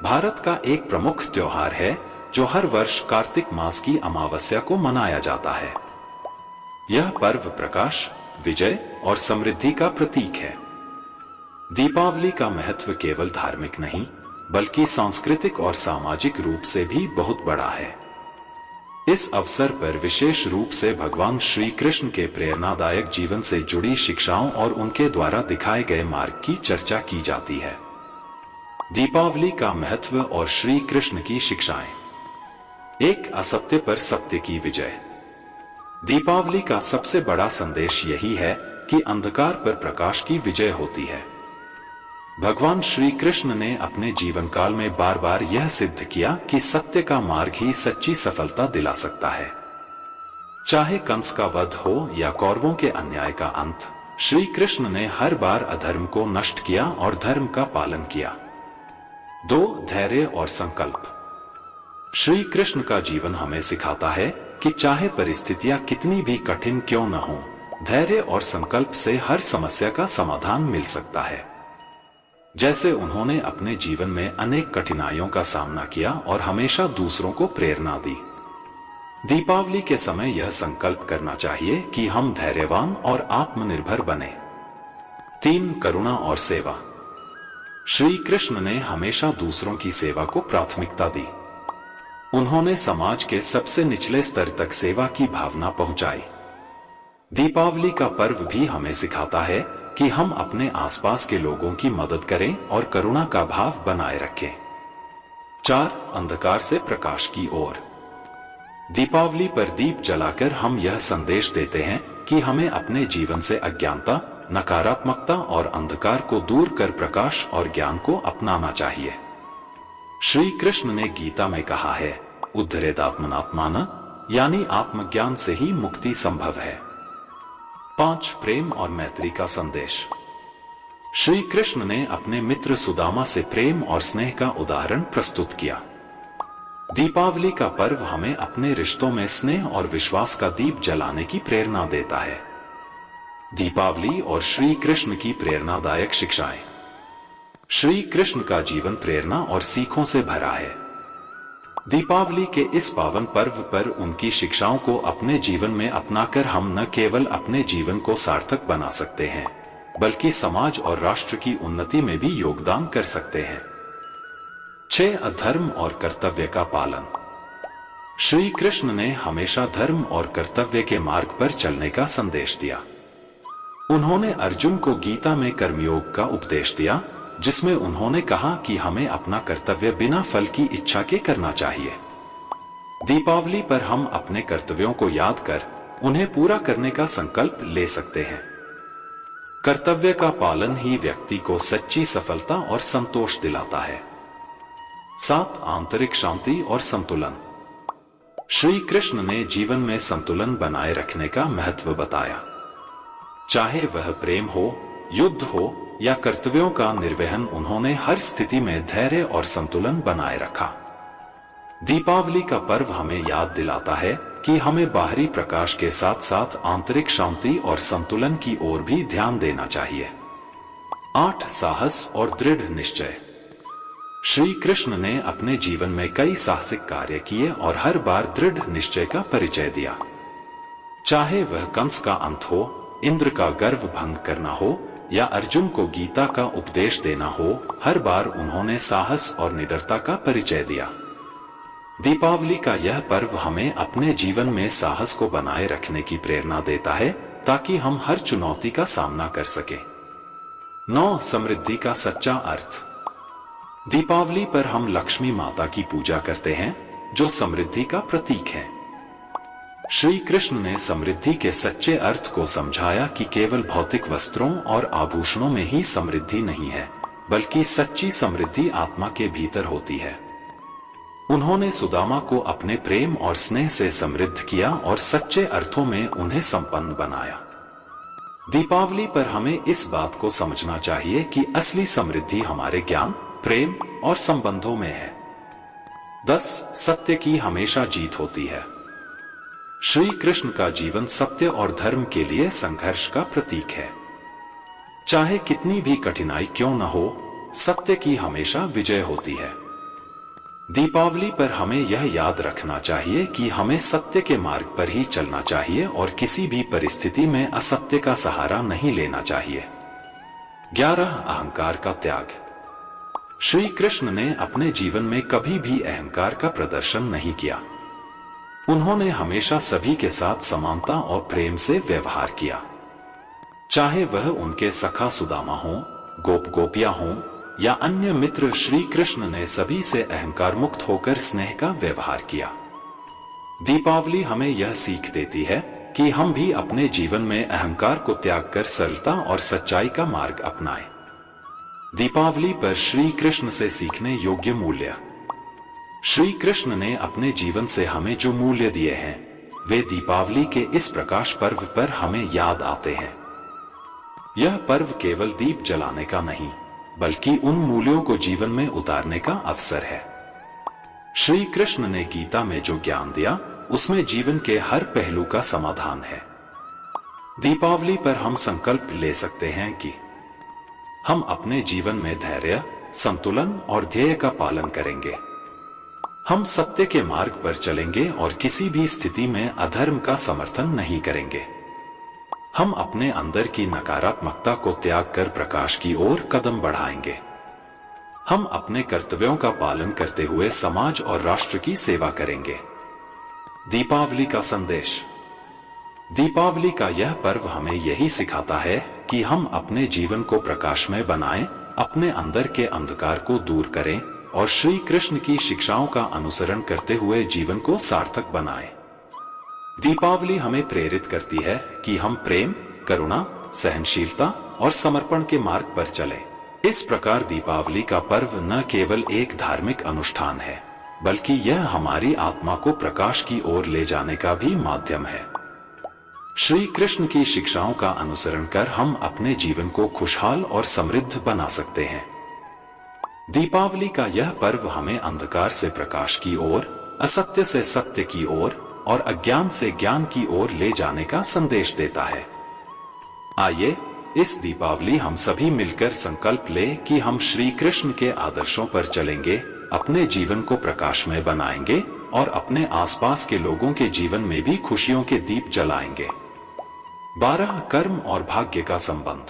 भारत का एक प्रमुख त्योहार है जो हर वर्ष कार्तिक मास की अमावस्या को मनाया जाता है। यह पर्व प्रकाश, विजय और समृद्धि का प्रतीक है। दीपावली का महत्व केवल धार्मिक नहीं बल्कि सांस्कृतिक और सामाजिक रूप से भी बहुत बड़ा है। इस अवसर पर विशेष रूप से भगवान श्री कृष्ण के प्रेरणादायक जीवन से जुड़ी शिक्षाओं और उनके द्वारा दिखाए गए मार्ग की चर्चा की जाती है। दीपावली का महत्व और श्री कृष्ण की शिक्षाएं। एक, असत्य पर सत्य की विजय। दीपावली का सबसे बड़ा संदेश यही है कि अंधकार पर प्रकाश की विजय होती है। भगवान श्री कृष्ण ने अपने जीवन काल में बार बार यह सिद्ध किया कि सत्य का मार्ग ही सच्ची सफलता दिला सकता है। चाहे कंस का वध हो या कौरवों के अन्याय का अंत, श्री कृष्ण ने हर बार अधर्म को नष्ट किया और धर्म का पालन किया। 2, धैर्य और संकल्प। श्री कृष्ण का जीवन हमें सिखाता है कि चाहे परिस्थितियां कितनी भी कठिन क्यों न हो, धैर्य और संकल्प से हर समस्या का समाधान मिल सकता है। जैसे उन्होंने अपने जीवन में अनेक कठिनाइयों का सामना किया और हमेशा दूसरों को प्रेरणा दी। दीपावली के समय यह संकल्प करना चाहिए कि हम धैर्यवान और आत्मनिर्भर बने। 3, करुणा और सेवा। श्री कृष्ण ने हमेशा दूसरों की सेवा को प्राथमिकता दी। उन्होंने समाज के सबसे निचले स्तर तक सेवा की भावना पहुंचाई। दीपावली का पर्व भी हमें सिखाता है कि हम अपने आसपास के लोगों की मदद करें और करुणा का भाव बनाए रखें। 4, अंधकार से प्रकाश की ओर। दीपावली पर दीप जलाकर हम यह संदेश देते हैं कि हमें अपने जीवन से अज्ञानता, नकारात्मकता और अंधकार को दूर कर प्रकाश और ज्ञान को अपनाना चाहिए। श्री कृष्ण ने गीता में कहा है, उद्धरेदात्मनात्मान, यानी आत्मज्ञान से ही मुक्ति संभव है। 5, प्रेम और मैत्री का संदेश। श्री कृष्ण ने अपने मित्र सुदामा से प्रेम और स्नेह का उदाहरण प्रस्तुत किया। दीपावली का पर्व हमें अपने रिश्तों में स्नेह और विश्वास का दीप जलाने की प्रेरणा देता है। दीपावली और श्री कृष्ण की प्रेरणादायक शिक्षाएं। श्री कृष्ण का जीवन प्रेरणा और सीखों से भरा है। दीपावली के इस पावन पर्व पर उनकी शिक्षाओं को अपने जीवन में अपनाकर हम न केवल अपने जीवन को सार्थक बना सकते हैं बल्कि समाज और राष्ट्र की उन्नति में भी योगदान कर सकते हैं। 6, अधर्म और कर्तव्य का पालन। श्री कृष्ण ने हमेशा धर्म और कर्तव्य के मार्ग पर चलने का संदेश दिया। उन्होंने अर्जुन को गीता में कर्मयोग का उपदेश दिया, जिसमें उन्होंने कहा कि हमें अपना कर्तव्य बिना फल की इच्छा के करना चाहिए। दीपावली पर हम अपने कर्तव्यों को याद कर उन्हें पूरा करने का संकल्प ले सकते हैं। कर्तव्य का पालन ही व्यक्ति को सच्ची सफलता और संतोष दिलाता है। 7, आंतरिक शांति और संतुलन। श्री कृष्ण ने जीवन में संतुलन बनाए रखने का महत्व बताया। चाहे वह प्रेम हो, युद्ध हो या कर्तव्यों का निर्वहन, उन्होंने हर स्थिति में धैर्य और संतुलन बनाए रखा। दीपावली का पर्व हमें याद दिलाता है कि हमें बाहरी प्रकाश के साथ साथ आंतरिक शांति और संतुलन की ओर भी ध्यान देना चाहिए। 8, साहस और दृढ़ निश्चय। श्री कृष्ण ने अपने जीवन में कई साहसिक कार्य किए और हर बार दृढ़ निश्चय का परिचय दिया। चाहे वह कंस का अंत हो, इंद्र का गर्व भंग करना हो या अर्जुन को गीता का उपदेश देना हो, हर बार उन्होंने साहस और निडरता का परिचय दिया। दीपावली का यह पर्व हमें अपने जीवन में साहस को बनाए रखने की प्रेरणा देता है ताकि हम हर चुनौती का सामना कर सके। 9, समृद्धि का सच्चा अर्थ। दीपावली पर हम लक्ष्मी माता की पूजा करते हैं जो समृद्धि का प्रतीक है। श्री कृष्ण ने समृद्धि के सच्चे अर्थ को समझाया कि केवल भौतिक वस्त्रों और आभूषणों में ही समृद्धि नहीं है बल्कि सच्ची समृद्धि आत्मा के भीतर होती है। उन्होंने सुदामा को अपने प्रेम और स्नेह से समृद्ध किया और सच्चे अर्थों में उन्हें संपन्न बनाया। दीपावली पर हमें इस बात को समझना चाहिए कि असली समृद्धि हमारे ज्ञान, प्रेम और संबंधों में है। 10, सत्य की हमेशा जीत होती है। श्री कृष्ण का जीवन सत्य और धर्म के लिए संघर्ष का प्रतीक है। चाहे कितनी भी कठिनाई क्यों न हो, सत्य की हमेशा विजय होती है। दीपावली पर हमें यह याद रखना चाहिए कि हमें सत्य के मार्ग पर ही चलना चाहिए और किसी भी परिस्थिति में असत्य का सहारा नहीं लेना चाहिए। 11 अहंकार का त्याग। श्री कृष्ण ने अपने जीवन में कभी भी अहंकार का प्रदर्शन नहीं किया। उन्होंने हमेशा सभी के साथ समानता और प्रेम से व्यवहार किया। चाहे वह उनके सखा सुदामा हो, गोप गोपियां हों या अन्य मित्र, श्री कृष्ण ने सभी से अहंकार मुक्त होकर स्नेह का व्यवहार किया। दीपावली हमें यह सीख देती है कि हम भी अपने जीवन में अहंकार को त्याग कर सरलता और सच्चाई का मार्ग अपनाएं। दीपावली पर श्री कृष्ण से सीखने योग्य मूल्य। श्री कृष्ण ने अपने जीवन से हमें जो मूल्य दिए हैं वे दीपावली के इस प्रकाश पर्व पर हमें याद आते हैं। यह पर्व केवल दीप जलाने का नहीं बल्कि उन मूल्यों को जीवन में उतारने का अवसर है। श्री कृष्ण ने गीता में जो ज्ञान दिया उसमें जीवन के हर पहलू का समाधान है। दीपावली पर हम संकल्प ले सकते हैं कि हम अपने जीवन में धैर्य, संतुलन और ध्येय का पालन करेंगे। हम सत्य के मार्ग पर चलेंगे और किसी भी स्थिति में अधर्म का समर्थन नहीं करेंगे। हम अपने अंदर की नकारात्मकता को त्याग कर प्रकाश की ओर कदम बढ़ाएंगे। हम अपने कर्तव्यों का पालन करते हुए समाज और राष्ट्र की सेवा करेंगे। दीपावली का संदेश। दीपावली का यह पर्व हमें यही सिखाता है कि हम अपने जीवन को प्रकाश में बनाएं, अपने अंदर के अंधकार को दूर करें और श्री कृष्ण की शिक्षाओं का अनुसरण करते हुए जीवन को सार्थक बनाएं। दीपावली हमें प्रेरित करती है कि हम प्रेम, करुणा, सहनशीलता और समर्पण के मार्ग पर चलें। इस प्रकार दीपावली का पर्व न केवल एक धार्मिक अनुष्ठान है बल्कि यह हमारी आत्मा को प्रकाश की ओर ले जाने का भी माध्यम है। श्री कृष्ण की शिक्षाओं का अनुसरण कर हम अपने जीवन को खुशहाल और समृद्ध बना सकते हैं। दीपावली का यह पर्व हमें अंधकार से प्रकाश की ओर, असत्य से सत्य की ओर और अज्ञान से ज्ञान की ओर ले जाने का संदेश देता है। आइए इस दीपावली हम सभी मिलकर संकल्प लें कि हम श्री कृष्ण के आदर्शों पर चलेंगे, अपने जीवन को प्रकाश में बनाएंगे और अपने आसपास के लोगों के जीवन में भी खुशियों के दीप जलाएंगे। 12 कर्म और भाग्य का संबंध।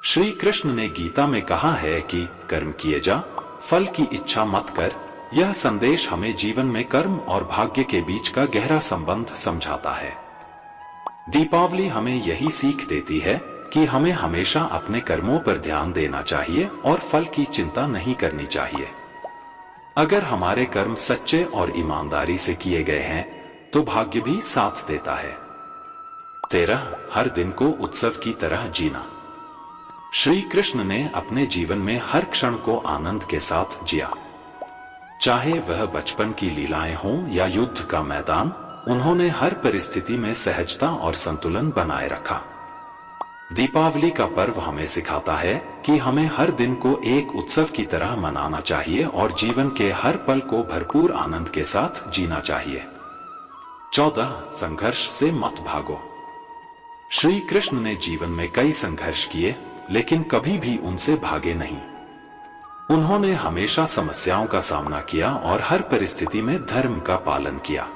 श्री कृष्ण ने गीता में कहा है कि कर्म किए जा, फल की इच्छा मत कर। यह संदेश हमें जीवन में कर्म और भाग्य के बीच का गहरा संबंध समझाता है। दीपावली हमें यही सीख देती है कि हमें हमेशा अपने कर्मों पर ध्यान देना चाहिए और फल की चिंता नहीं करनी चाहिए। अगर हमारे कर्म सच्चे और ईमानदारी से किए गए हैं तो भाग्य भी साथ देता है। 13 हर दिन को उत्सव की तरह जीना। श्री कृष्ण ने अपने जीवन में हर क्षण को आनंद के साथ जिया। चाहे वह बचपन की लीलाएं हों या युद्ध का मैदान, उन्होंने हर परिस्थिति में सहजता और संतुलन बनाए रखा। दीपावली का पर्व हमें सिखाता है कि हमें हर दिन को एक उत्सव की तरह मनाना चाहिए और जीवन के हर पल को भरपूर आनंद के साथ जीना चाहिए। 14 संघर्ष से मत भागो। श्री कृष्ण ने जीवन में कई संघर्ष किए लेकिन कभी भी उनसे भागे नहीं। उन्होंने हमेशा समस्याओं का सामना किया और हर परिस्थिति में धर्म का पालन किया।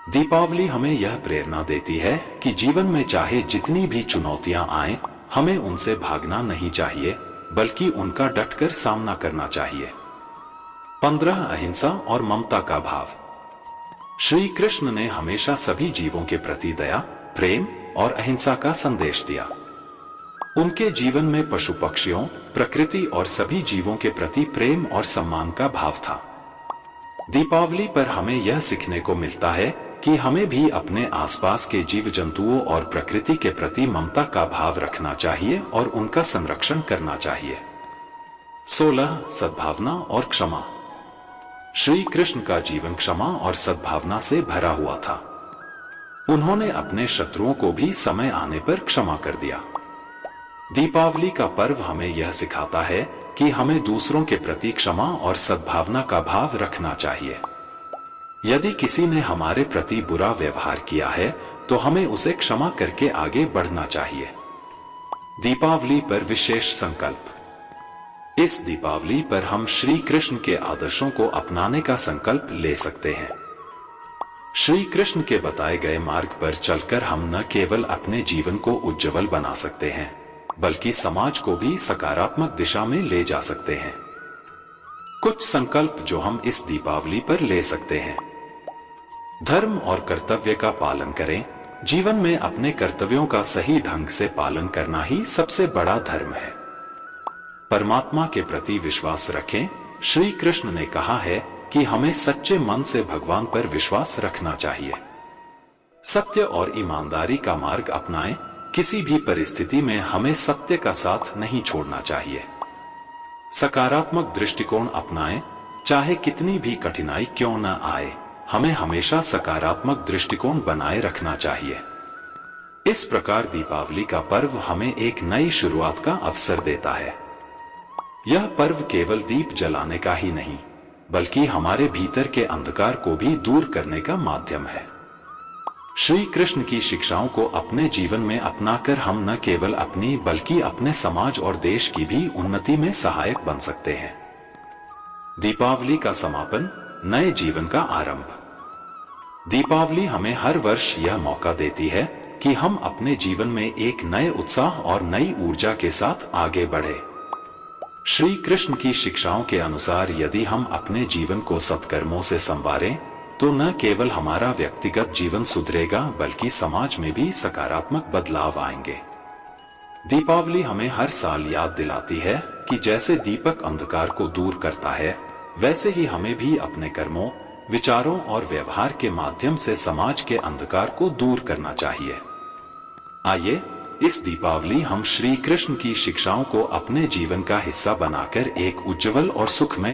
दीपावली हमें यह प्रेरणा देती है कि जीवन में चाहे जितनी भी चुनौतियां आए, हमें उनसे भागना नहीं चाहिए बल्कि उनका डटकर सामना करना चाहिए। 15 अहिंसा और ममता का भाव। श्री कृष्ण ने हमेशा सभी जीवों के प्रति दया, प्रेम और अहिंसा का संदेश दिया। उनके जीवन में पशु पक्षियों, प्रकृति और सभी जीवों के प्रति प्रेम और सम्मान का भाव था। दीपावली पर हमें यह सीखने को मिलता है कि हमें भी अपने आसपास के जीव जंतुओं और प्रकृति के प्रति ममता का भाव रखना चाहिए और उनका संरक्षण करना चाहिए। 16 सद्भावना और क्षमा। श्री कृष्ण का जीवन क्षमा और सद्भावना से भरा हुआ था। उन्होंने अपने शत्रुओं को भी समय आने पर क्षमा कर दिया। दीपावली का पर्व हमें यह सिखाता है कि हमें दूसरों के प्रति क्षमा और सद्भावना का भाव रखना चाहिए। यदि किसी ने हमारे प्रति बुरा व्यवहार किया है तो हमें उसे क्षमा करके आगे बढ़ना चाहिए। दीपावली पर विशेष संकल्प। इस दीपावली पर हम श्री कृष्ण के आदर्शों को अपनाने का संकल्प ले सकते हैं। श्री कृष्ण के बताए गए मार्ग पर चलकर हम न केवल अपने जीवन को उज्जवल बना सकते हैं, बल्कि समाज को भी सकारात्मक दिशा में ले जा सकते हैं। कुछ संकल्प जो हम इस दीपावली पर ले सकते हैं। धर्म और कर्तव्य का पालन करें। जीवन में अपने कर्तव्यों का सही ढंग से पालन करना ही सबसे बड़ा धर्म है। परमात्मा के प्रति विश्वास रखें। श्री कृष्ण ने कहा है कि हमें सच्चे मन से भगवान पर विश्वास रखना चाहिए। सत्य और ईमानदारी का मार्ग अपनाएं। किसी भी परिस्थिति में हमें सत्य का साथ नहीं छोड़ना चाहिए। सकारात्मक दृष्टिकोण अपनाएं। चाहे कितनी भी कठिनाई क्यों न आए, हमें हमेशा सकारात्मक दृष्टिकोण बनाए रखना चाहिए। इस प्रकार दीपावली का पर्व हमें एक नई शुरुआत का अवसर देता है। यह पर्व केवल दीप जलाने का ही नहीं, बल्कि हमारे भीतर के अंधकार को भी दूर करने का माध्यम है। श्री कृष्ण की शिक्षाओं को अपने जीवन में अपनाकर हम न केवल अपनी बल्कि अपने समाज और देश की भी उन्नति में सहायक बन सकते हैं। दीपावली का समापन, नए जीवन का आरंभ। दीपावली हमें हर वर्ष यह मौका देती है कि हम अपने जीवन में एक नए उत्साह और नई ऊर्जा के साथ आगे बढ़े। श्री कृष्ण की शिक्षाओं के अनुसार यदि हम अपने जीवन को सत्कर्मों से संवारें, तो न केवल हमारा व्यक्तिगत जीवन सुधरेगा, बल्कि समाज में भी सकारात्मक बदलाव आएंगे। दीपावली हमें हर साल याद दिलाती है कि जैसे दीपक अंधकार को दूर करता है, वैसे ही हमें भी अपने कर्मों, विचारों और व्यवहार के माध्यम से समाज के अंधकार को दूर करना चाहिए। आइए इस दीपावली हम श्री कृष्ण की शिक्षाओं को अपने जीवन का हिस्सा बनाकर एक उज्जवल और सुखमय